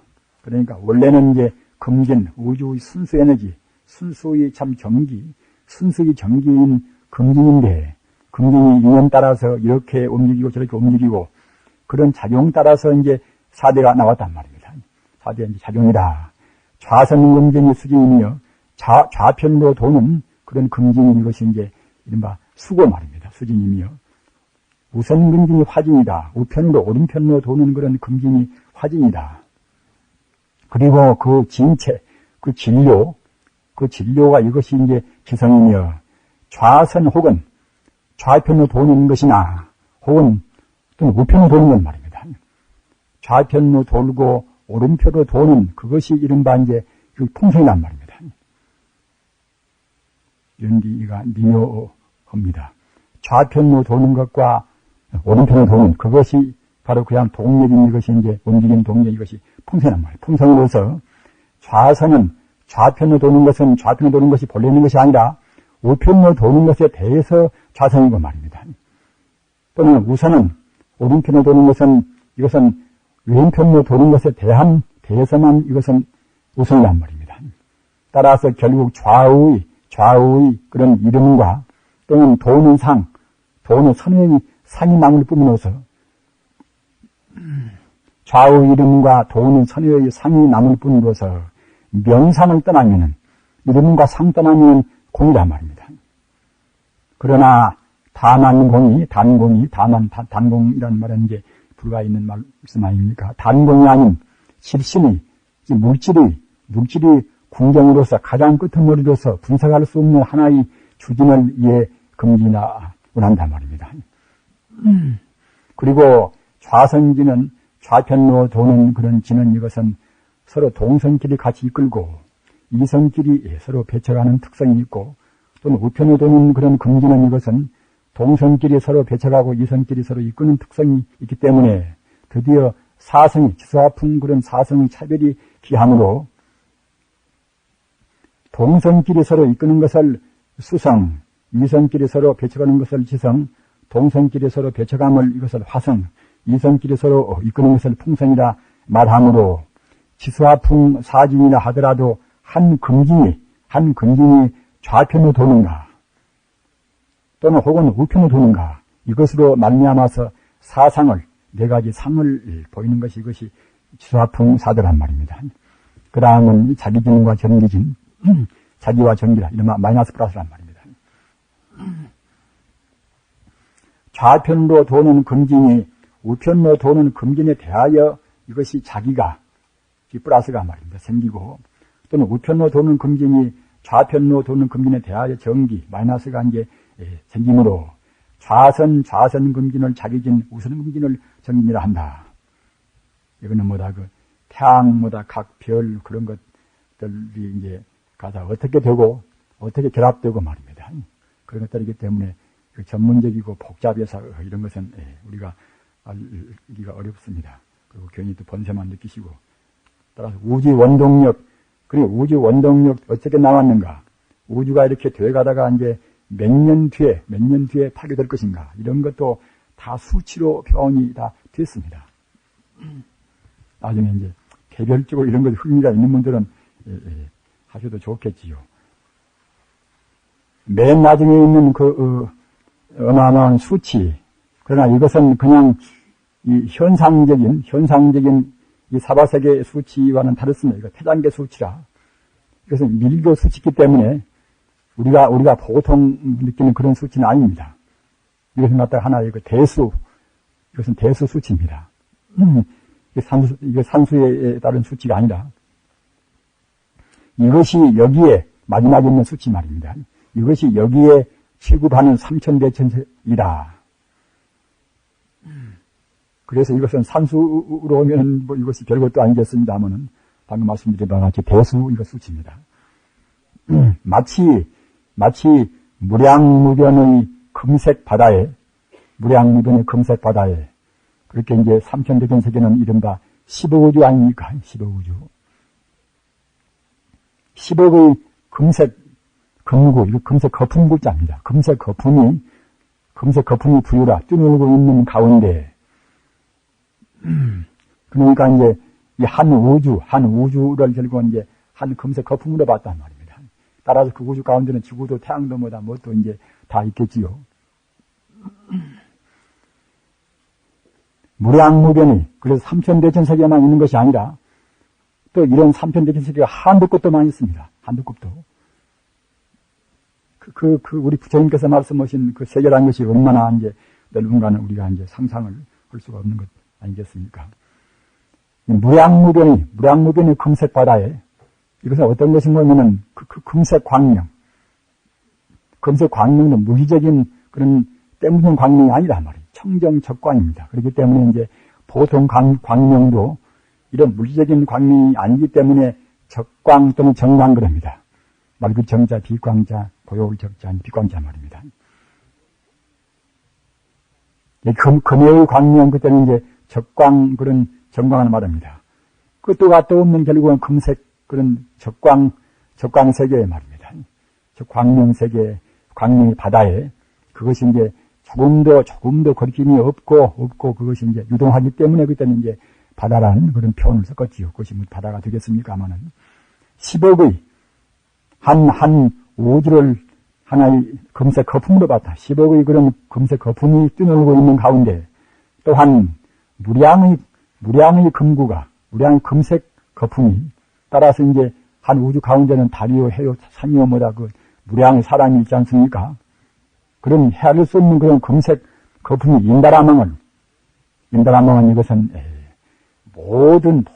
그러니까 원래는 이제 금진, 우주의 순수 에너지, 순수의 참 정기, 순수의 정기인 금진인데, 금진이 인연 따라서 이렇게 움직이고 저렇게 움직이고, 그런 작용 따라서 이제 4대가 나왔단 말입니다. 4대 이제 작용이다. 좌선 금진이 수진이며, 좌편으로 도는 그런 금진이 이것이 이제 이른바 수고 말입니다. 수진이며, 우선 금진이 화진이다. 우편으로, 오른편으로 도는 그런 금진이 화진이다. 그리고 그 진체, 그 진료가 이것이 이제 지성이며, 좌선 혹은 좌편으로 도는 것이나, 혹은 또는 우편으로 도는 것 말입니다. 좌편으로 돌고 오른편으로 도는 그것이 이른바 이제 그 풍성이란 말입니다. 연기가 미묘합니다. 좌편으로 도는 것과 오른편으로 도는 그것이 바로 그냥 동력인 이것이 이제 움직이는 동력 이것이 풍성이란 말이에요. 풍성으로서 좌선은 좌편으로 도는 것은 좌편으로 도는 것이 본래 있는 것이 아니라 우편으로 도는 것에 대해서 좌선이고 말입니다. 또는 우선은 오른편으로 도는 것은 이것은 왼편으로 도는 것에 대해서만 이것은 우선이란 말입니다. 따라서 결국 좌우의 그런 이름과 또는 도는 선의 상이 남을 뿐이어서 좌우 이름과 도는 선의 상이 남을 뿐이어서 명상을 떠나면은 이름과 상 떠나면 공이란 말입니다. 그러나 단공이라는 말은 이제 불과 있는 말씀 아닙니까? 단공이 아닌 실신의 물질이 궁경으로서 가장 끄트머리로서 분석할 수 없는 하나의 주진을 이에 금지나 원한단 말입니다. 그리고 좌선진은 좌편으로 도는 그런 진은 이것은 서로 동선끼리 같이 이끌고 이선끼리 서로 배척하는 특성이 있고, 또는 우편으로 도는 그런 금지는 이것은 동선끼리 서로 배척하고 이선끼리 서로 이끄는 특성이 있기 때문에 드디어 사성이, 지수화풍 그런 사성의 차별이 기함으로 동선끼리 서로 이끄는 것을 수성, 이선끼리 서로 배척하는 것을 지성, 동선끼리 서로 배척함을 이것을 화성, 이선끼리 서로 이끄는 것을 풍성이라 말하므로 지수화풍 사진이라 하더라도 한 금진이 좌편으로 도는가 또는 혹은 우편으로 도는가, 이것으로 말미암아서 사상을, 네 가지 상을 보이는 것이 이것이 지수화풍 사더란 말입니다. 그 다음은 자기진과 전기진, 자기와 전기라, 이러면 마이너스 플러스란 말입니다. 좌편으로 도는 금진이 우편으로 도는 금진에 대하여 이것이 자기가 플러스가 말입니다. 생기고, 또는 우편으로 도는 금진이 좌편으로 도는 금진에 대하여 전기 마이너스가 이제 생기므로 좌선 금진을 자기진, 우선 금진을 전기라 한다. 이거는 뭐다, 태양마다 각 별 그런 것들이 이제 가서 어떻게 되고 어떻게 결합되고 말입니다. 그런 것들이기 때문에 그 전문적이고 복잡해서 이런 것은 우리가 알기가 어렵습니다. 그리고 괜히 또 번세만 느끼시고 따라서 우주 원동력 그리고 우주 원동력 어떻게 나왔는가 우주가 이렇게 돼가다가 이제 몇 년 뒤에 파괴될 것인가 이런 것도 다 수치로 표현이 다 됐습니다. 나중에 이제 개별적으로 이런 것 흥미가 있는 분들은 하셔도 좋겠지요. 맨 나중에 있는 그 어마어마한 수치 그러나 이것은 그냥 이 현상적인 이 사바세계 수치와는 다릅니다. 이거 태장계 수치라 이것은 밀교 수치이기 때문에 우리가 보통 느끼는 그런 수치는 아닙니다. 이것은 갖다가 하나의 그 대수 이것은 대수 수치입니다. 이거 산수에 따른 수치가 아니라 이것이 여기에 마지막에 있는 수치 말입니다. 이것이 여기에 취급하는 삼천대천이다. 그래서 이것은 산수로 오면 뭐 이것이 별것도 아니겠습니다만은 방금 말씀드린 바와 같이 대수 이거 수치입니다. 마치 무량무변의 금색 바다에 그렇게 이제 삼천대천 세계는 이른바 10억 우주 아닙니까? 10억 우주. 10억의 금색 금구, 이거 금색 거품구자입니다. 금색 거품이 부유라 뛰놀고 있는 가운데, 그러니까 이제 이 한 우주를 결국 이제 한 금색 거품으로 봤단 말입니다. 따라서 그 우주 가운데는 지구도 태양도 뭐다 뭣도 이제 다 있겠지요. 무량무변이 그래서 삼천대천 세계만 있는 것이 아니라 또 이런 삼천대천 세계가 한도급도 많이 있습니다. 한도급도. 우리 부처님께서 말씀하신 그 세계라는 것이 얼마나 이제 넓은가는 우리가 이제 상상을 할 수가 없는 것 아니겠습니까? 무량무변의 금색 바다에 이것은 어떤 것인가 하면은 그 금색 광명은 무기적인 그런 때묻은 광명이 아니란 말이에요. 청정적광입니다. 그렇기 때문에 이제 보통 광명도 이런 물리적인 광명이 아니기 때문에 적광 또는 정광 그럽니다. 말그 정자, 비광자, 고요울 적자, 비광자 말입니다. 금의 광명 그때는 이제 적광 그런 정광을 말합니다. 그것도 없는 결국은 금색 그런 적광 세계 말입니다. 저 광명 세계, 광명의 바다에 그것이 이제 조금 더 거리낌이 없고 그것이 이제 유동하기 때문에 그때는 이제 바다라는 그런 표현을 썼겠지요. 그것이 뭐 바다가 되겠습니까마는 10억의 한 우주를 하나의 금색 거품으로 봤다. 10억의 그런 금색 거품이 뛰놀고 있는 가운데 또한 무량의 금구가 무량의 금색 거품이 따라서 이제 한 우주 가운데는 달이요 해요 산이요 뭐다 그 무량의 사람이 있지 않습니까? 그런 헤아릴 수 없는 그런 금색 거품이 인다라망은 이것은 모든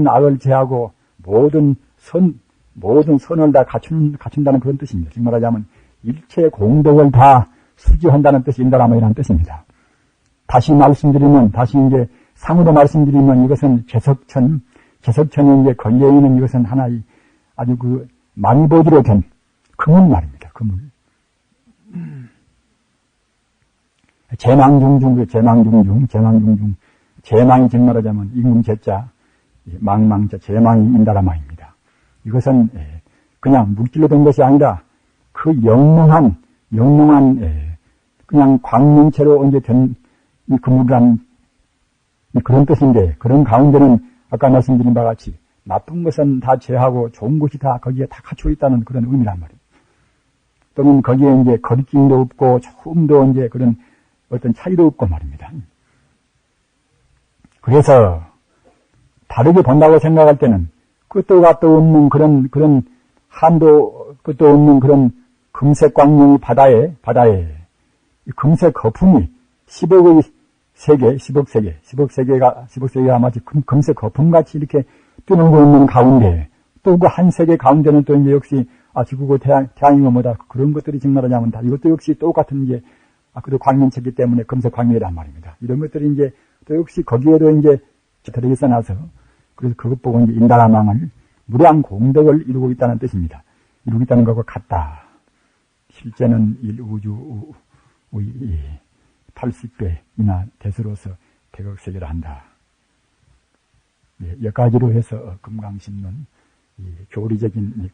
악을 제하고 모든 선을 다 갖춘다는 그런 뜻입니다. 즉 말하자면 일체 공덕을 다 수지한다는 뜻이 인다라망이라는 뜻입니다. 다시 이제 상으로 말씀드리면 이것은 제석천에 이제 걸려있는 이것은 하나의 아주 그 만보기로 된 금은 말입니다. 금을. 제망이 즉 말하자면 임금제자, 망망자, 제망이 인다라망입니다. 이것은 그냥 물질로 된 것이 아니라 그 영롱한 그냥 광명체로 이제 된 이 금이란 그런 뜻인데 그런 가운데는 아까 말씀드린 바와 같이 나쁜 것은 다 제하고 좋은 것이 다 거기에 다 갖춰 있다는 그런 의미란 말이에요. 또는 거기에 이제 거리낌도 없고 조금도 이제 그런 어떤 차이도 없고 말입니다. 그래서 다르게 본다고 생각할 때는 끝도 갓도 없는 그런 한도 끝도 없는 그런 금색 광명이 바다에 이 금색 거품이 10억 세계가 마치 금색 거품같이 이렇게 뛰놀고 있는 가운데 또 그 한 세계 가운데는 또 이제 역시 지구고 태양이고 뭐다 그런 것들이 정말하자면 다 이것도 역시 똑같은 이제 그도 광명체이기 때문에 금색 광명이란 말입니다. 이런 것들이 이제 또 역시 거기에도 이제 들어있어 나서 그래서 그것 보고 이제 인다라망을 무량 공덕을 이루고 있다는 뜻입니다. 이루고 있다는 것과 같다. 실제는 일우주 80배이나 대수로서 대극세계를 한다. 여기까지로 해서 금강신론 교리적인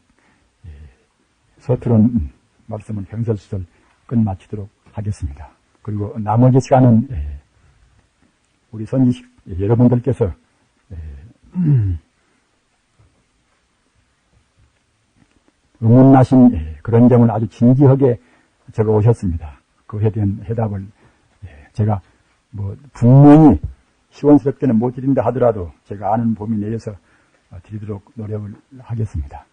서투른 말씀을 병설수설 끝마치도록 하겠습니다. 그리고 나머지 시간은 우리 선지식 여러분들께서 의문나신 그런 점을 아주 진지하게 적어 오셨습니다. 그에 대한 해답을 제가 분명히 시원스럽게는 못 드린다 하더라도 제가 아는 범위 내에서 드리도록 노력을 하겠습니다.